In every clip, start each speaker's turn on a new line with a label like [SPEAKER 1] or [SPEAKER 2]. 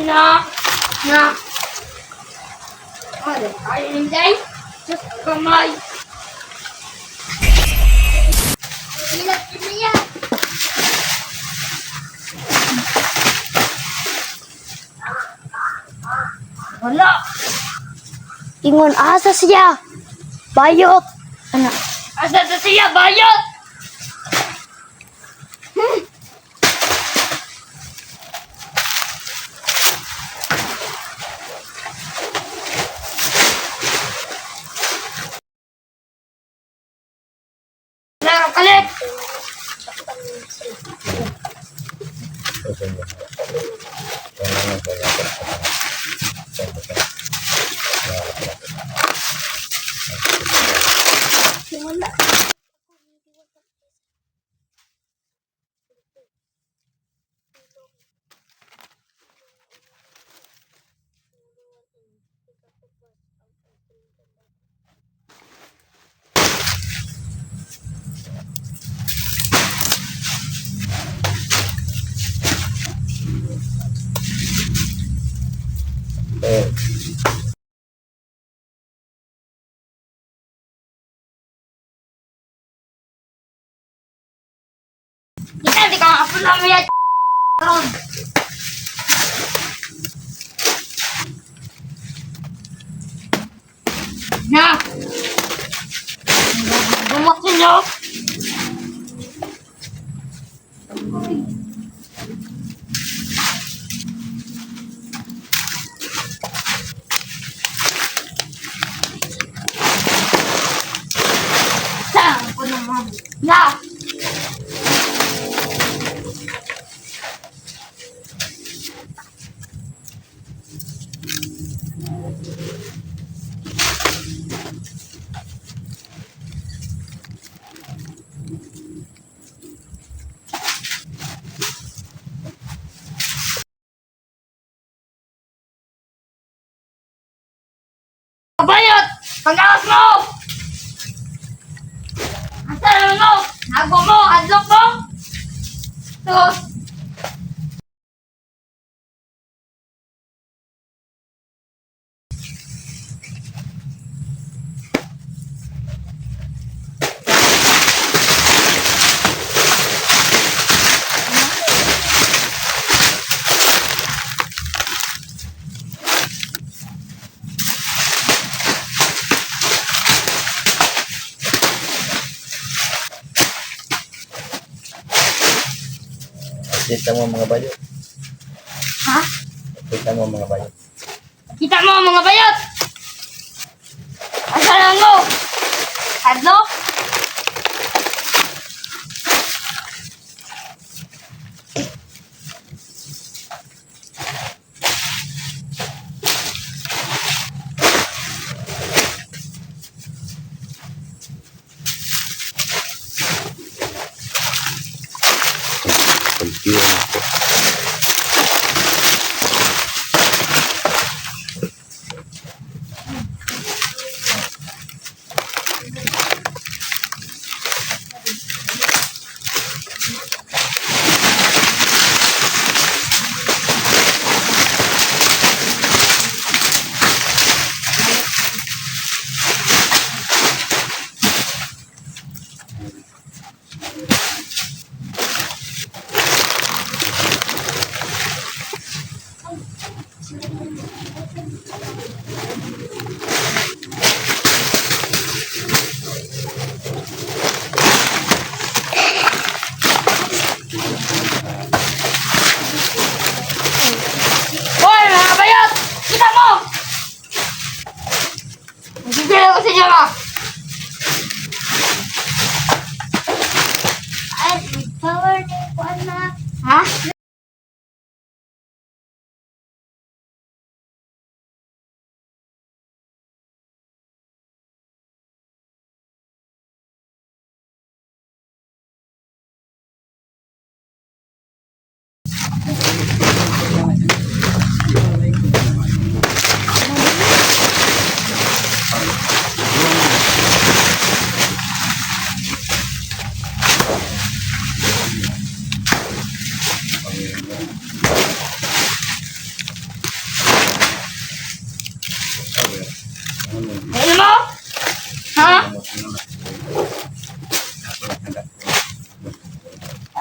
[SPEAKER 1] na. Ano, ay hindi. Diyos kamay. Ilat niya. Wala.
[SPEAKER 2] Ingon, asa siya? Bayot. Ano?
[SPEAKER 1] Asa na siya, bayot? Laro kalit. Kita di kang apo lang yan. Na. Bumak ninyo. Saan ko naman? Na. Kabayot! Pag-awas mo! Asa naman mo? Nago mo? Adlock mo? Sus!
[SPEAKER 3] Kita mo mga bayot.
[SPEAKER 1] Ha?
[SPEAKER 3] Kita mo mga bayot.
[SPEAKER 1] Kita mo mga bayot! Asa naman mo? Adlock? Hoy mga bayot! Kita mo! Magigil ako sa inyo ba?
[SPEAKER 2] Ay, power ni kuan na.
[SPEAKER 1] Ha?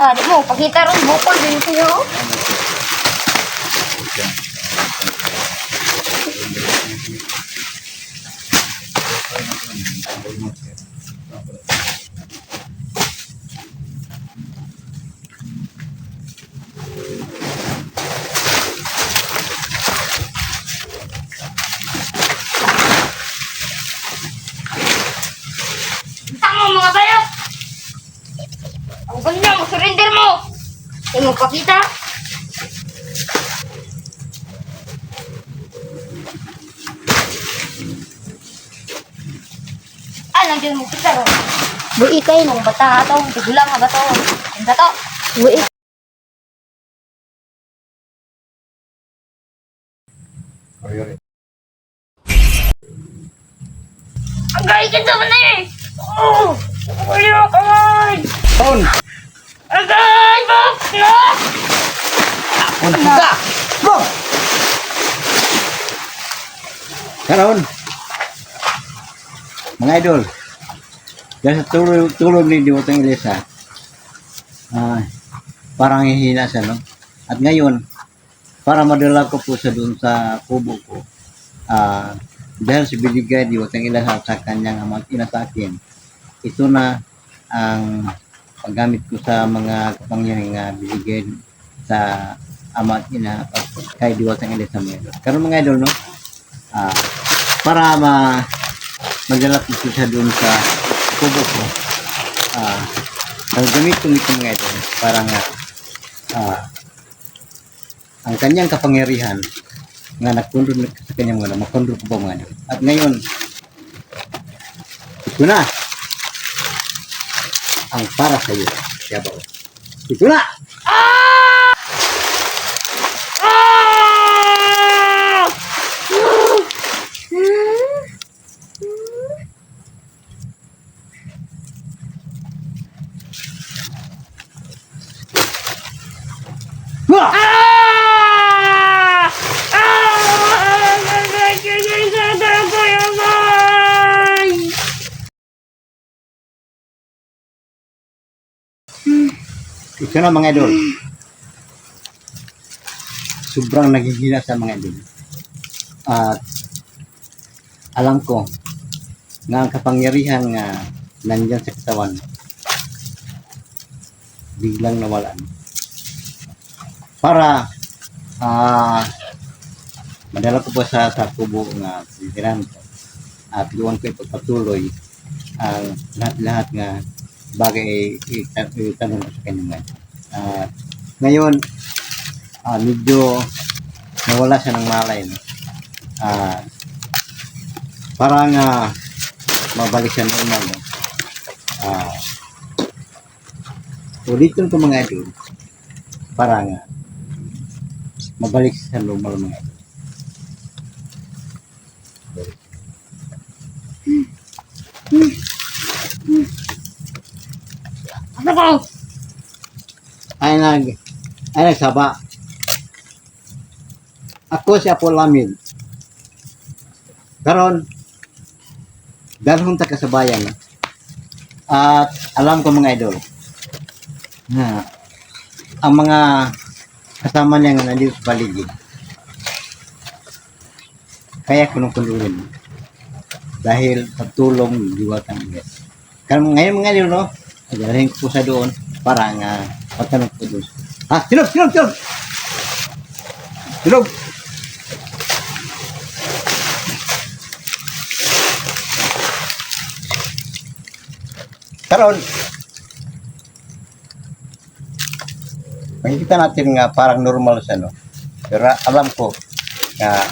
[SPEAKER 1] Ah, di mo, pakita rin bukol din kayo. Tang mo mga bayot! Ang ganyan, surrender mo! Di mo pakita. Ah, nandiyan mo kita ro.
[SPEAKER 2] Bui kayo
[SPEAKER 1] Kung bata ito, tigulang nga ba ito? Ang gato.
[SPEAKER 2] Bui.
[SPEAKER 3] Ayun.
[SPEAKER 1] Ang gaya ka naman na eh! Oh! Kuya, kamay!
[SPEAKER 3] Ton!
[SPEAKER 1] Agay! Bob! No!
[SPEAKER 3] Una ka! Go! Karon! Mga idol, dahil sa tulog ni Diwatang Elisa, parang hihina siya, no? At ngayon, para madala ko po sa doon sa kubo ko, dahil si binigay Diwatang Elisa sa kanyang amang ina sa akin, ito na ang paggamit ko sa mga kapangyarihan nga binigay sa ama at ina kay Diwatang Elisa mga idol. Karon mga idol, no? Para magdala ko siya doon sa kubo ko, gagamit ko ito mga idol para nga ang kanyang kapangyarihan nga nagkundod sa kanyang mga makundod ko pa mga idol. At ngayon, ito na ang para sa iyo. Kaya ba? Ito na! Wah! Ito na mga idol. Sobrang naghihina sa mga idol. At alam ko na ang kapangyarihan nga nandyan sa katawan biglang nawalan. Para madala ko po sa kubo nga pilihan ko at doon ko ipagpatuloy ang lahat-lahat nga bagay itanong ko sa kanya ngayon. Ngayon, medyo nawala siya ng malay. No? Para nga mabalik siya normal. No? Ulitin ko mga idol para nga mabalik sa normal mga idol.
[SPEAKER 1] Ano ko?
[SPEAKER 3] Ay nagsaba. Ako si Apo Lamid. Karon dalhon ta kasabayan. At alam ko mga idol na ang mga kasama niya nga nandito sa paligid kaya kunong-kunulin dahil sa tulong ni Diwatang Elisa. Karon ngayon mga idol, no? Dalahin ko sa doon para nga magtanong ko doon. Silog! Silog! Karon, makikita natin nga parang normal siya, no? Pero alam ko nga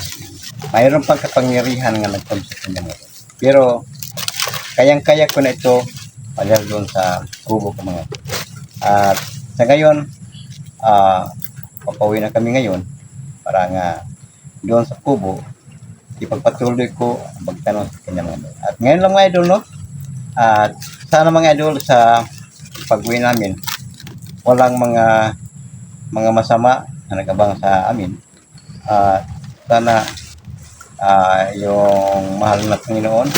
[SPEAKER 3] mayroon pang kapangyarihan nga nagtulong sa kanya. Pero kayang-kaya ko na ito palyar doon sa kubo ko mga. At sa ngayon, papauwi na kami ngayon para nga doon sa kubo ipagpatuloy ko ang pagtanong sa kanya mga. At ngayon lang mga idol, no? At sana mga idol sa pag-uwi namin walang mga masama na nagabang sa amin. Sana yung mahal na Panginoon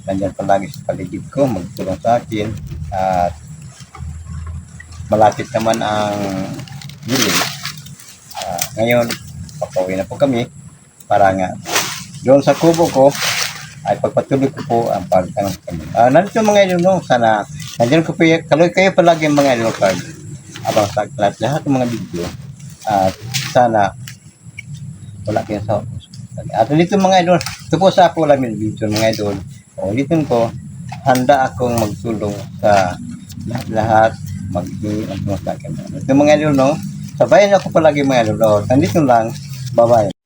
[SPEAKER 3] nandyan palagi sa paligid ko, magtulong sa akin at malapit naman ang giling. Ngayon, papauwi na po kami para nga doon sa kubo ko ay pagpatuloy ko po ang pagtanong kami. Nandito mga idol, no? Sana nandiyan ko po kayo palagi mga idol card abang sa lahat ng mga video at sana wala kayong sa at dito mga idol, ito po sa ako lang yung video mga idol. O dito ko, handa akong magtulong sa lahat mag-i sa akin. Ito mga idol, no? Sabayan ako palagi mga idol. Nandito lang, bye-bye.